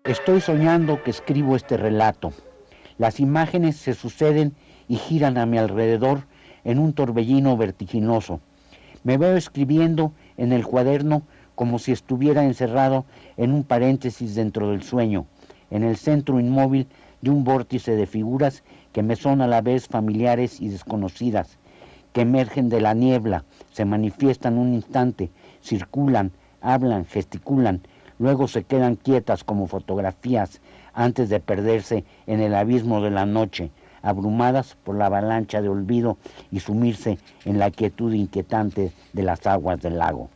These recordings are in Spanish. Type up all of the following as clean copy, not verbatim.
Estoy soñando que escribo este relato. Las imágenes se suceden y giran a mi alrededor en un torbellino vertiginoso. Me veo escribiendo en el cuaderno como si estuviera encerrado en un paréntesis dentro del sueño, en el centro inmóvil de un vórtice de figuras que me son a la vez familiares y desconocidas, que emergen de la niebla, se manifiestan un instante, circulan, hablan, gesticulan, luego se quedan quietas como fotografías antes de perderse en el abismo de la noche, abrumadas por la avalancha de olvido y sumirse en la quietud inquietante de las aguas del lago.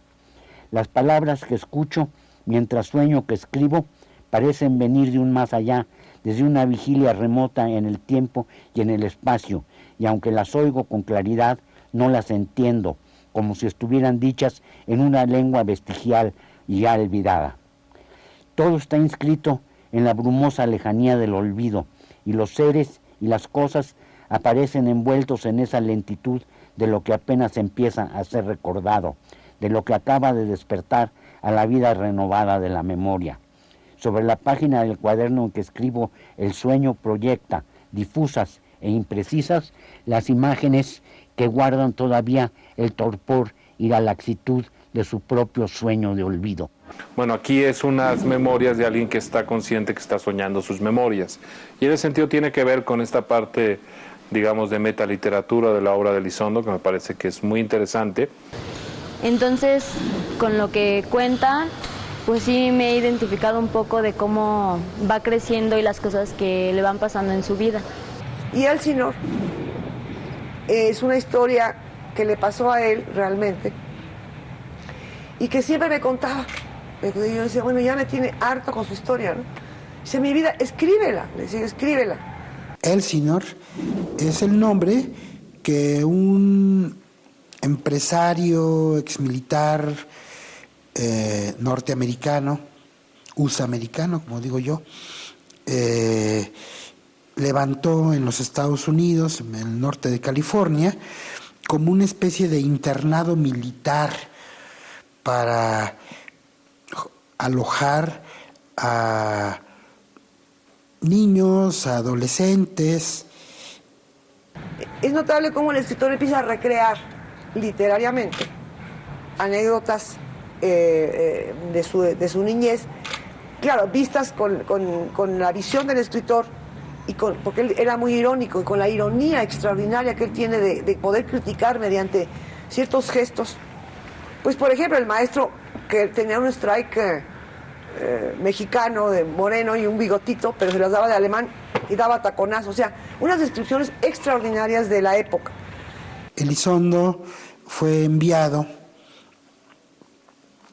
Las palabras que escucho mientras sueño que escribo parecen venir de un más allá, desde una vigilia remota en el tiempo y en el espacio, y aunque las oigo con claridad, no las entiendo, como si estuvieran dichas en una lengua vestigial y ya olvidada. Todo está inscrito en la brumosa lejanía del olvido, y los seres y las cosas aparecen envueltos en esa lentitud de lo que apenas empieza a ser recordado, de lo que acaba de despertar a la vida renovada de la memoria. Sobre la página del cuaderno en que escribo, el sueño proyecta, difusas e imprecisas, las imágenes que guardan todavía el torpor y la laxitud de su propio sueño de olvido. Bueno, aquí es unas memorias de alguien que está consciente que está soñando sus memorias. Y en ese sentido tiene que ver con esta parte, digamos, de metaliteratura de la obra de Elizondo, que me parece que es muy interesante. Entonces, con lo que cuenta, pues sí me he identificado un poco de cómo va creciendo y las cosas que le van pasando en su vida. Y Elsinore es una historia que le pasó a él realmente y que siempre me contaba. Yo decía, bueno, ya me tiene harto con su historia, ¿no? Dice, mi vida, escríbela. Le decía, escríbela. Elsinore es el nombre que un empresario exmilitar norteamericano, USA-americano, como digo yo, levantó en los Estados Unidos, en el norte de California, como una especie de internado militar para alojar a niños, a adolescentes. Es notable cómo el escritor empieza a recrear literariamente anécdotas de su niñez, claro, vistas con la visión del escritor, porque él era muy irónico, y con la ironía extraordinaria que él tiene de poder criticar mediante ciertos gestos. Pues, por ejemplo, el maestro que tenía un strike mexicano, de moreno y un bigotito, pero se las daba de alemán y daba taconazos, o sea, unas descripciones extraordinarias de la época. Elizondo fue enviado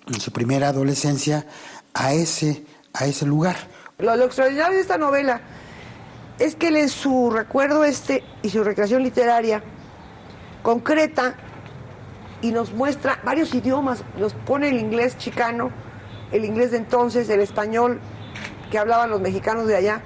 en su primera adolescencia a ese lugar. Lo extraordinario de esta novela es que él, en su recuerdo y su recreación literaria, concreta y nos muestra varios idiomas, nos pone el inglés chicano, el inglés de entonces, el español que hablaban los mexicanos de allá.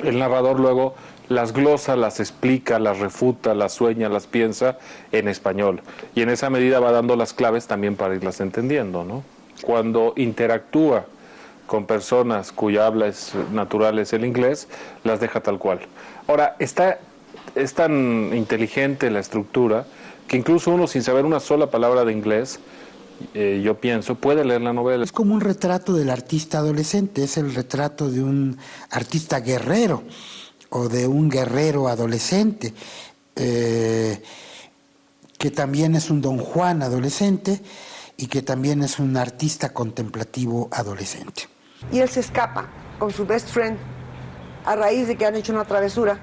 El narrador luego las glosa, las explica, las refuta, las sueña, las piensa en español. Y en esa medida va dando las claves también para irlas entendiendo, ¿no? Cuando interactúa con personas cuya habla es natural es el inglés, las deja tal cual. Ahora, es tan inteligente la estructura que incluso uno, sin saber una sola palabra de inglés, yo pienso, puede leer la novela. Es como un retrato del artista adolescente, es el retrato de un artista guerrero o de un guerrero adolescente, que también es un Don Juan adolescente y que también es un artista contemplativo adolescente. Y él se escapa con su best friend a raíz de que han hecho una travesura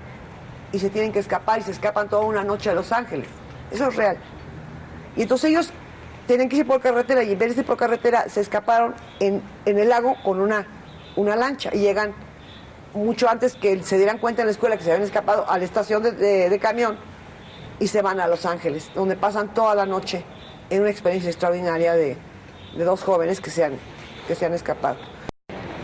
y se tienen que escapar, y se escapan toda una noche a Los Ángeles. Eso es real. Y entonces ellos tienen que ir por carretera, y en vez de ir por carretera se escaparon en el lago con una lancha, y llegan mucho antes que se dieran cuenta en la escuela que se habían escapado a la estación de camión, y se van a Los Ángeles, donde pasan toda la noche en una experiencia extraordinaria de dos jóvenes que se han escapado.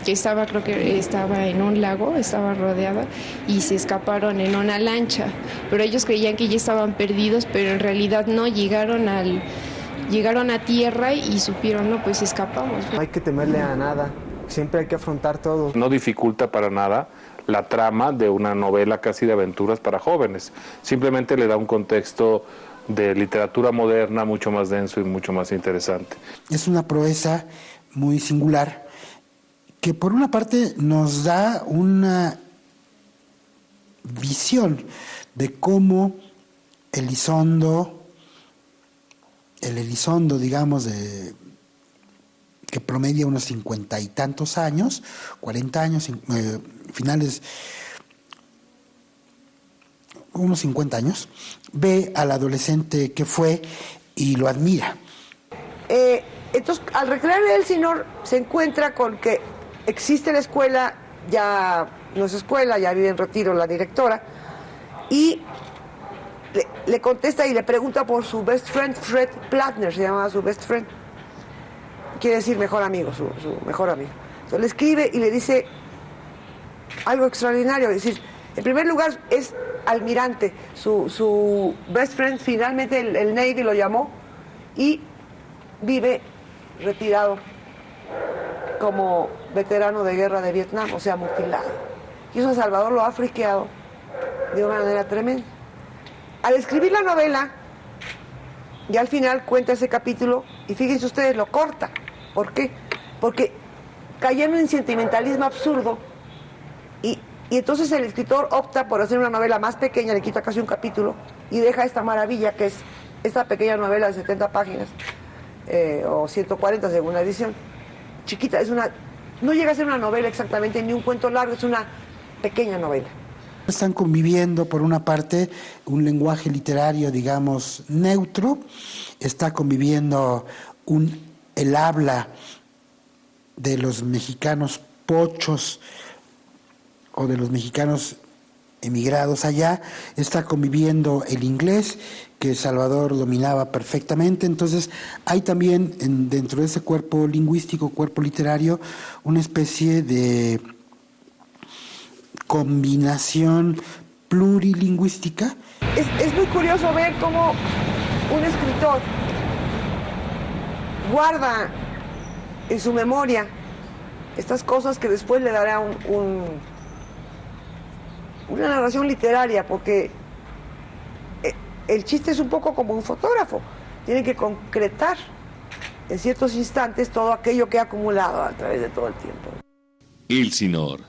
Que creo que estaba en un lago, estaba rodeada, y se escaparon en una lancha, pero ellos creían que ya estaban perdidos, pero en realidad no, llegaron a tierra y supieron, no, pues escapamos. No hay que temerle a nada, siempre hay que afrontar todo. No dificulta para nada la trama de una novela casi de aventuras para jóvenes. Simplemente le da un contexto de literatura moderna mucho más denso y mucho más interesante. Es una proeza muy singular que por una parte nos da una visión de cómo el Elizondo, digamos, que promedia unos 50 y tantos años, 40 años, finales, unos 50 años, ve al adolescente que fue y lo admira. Entonces, al recrear Elsinore, se encuentra con que existe la escuela, ya no es escuela, ya vive en retiro la directora, y le contesta y le pregunta por su best friend, Fred Plattner, se llamaba su best friend. Quiere decir mejor amigo, su mejor amigo. Entonces le escribe y le dice algo extraordinario, es decir, en primer lugar es almirante, su best friend finalmente el Navy lo llamó y vive retirado como veterano de guerra de Vietnam, o sea, mutilado. Y eso a Salvador lo ha friqueado de una manera tremenda. Al escribir la novela, ya al final cuenta ese capítulo y fíjense ustedes, lo corta. ¿Por qué? Porque cayendo en sentimentalismo absurdo y entonces el escritor opta por hacer una novela más pequeña, le quita casi un capítulo y deja esta maravilla que es esta pequeña novela de 70 páginas o 140 según la edición. Chiquita, no llega a ser una novela exactamente ni un cuento largo, es una pequeña novela. Están conviviendo, por una parte, un lenguaje literario, digamos, neutro, está conviviendo el habla de los mexicanos pochos o de los mexicanos emigrados allá, está conviviendo el inglés, que Salvador dominaba perfectamente. Entonces hay también dentro de ese cuerpo lingüístico, cuerpo literario, una especie de combinación plurilingüística. Es muy curioso ver cómo un escritor guarda en su memoria estas cosas que después le dará una narración literaria, porque el chiste es un poco como un fotógrafo, tiene que concretar en ciertos instantes todo aquello que ha acumulado a través de todo el tiempo. Elsinore,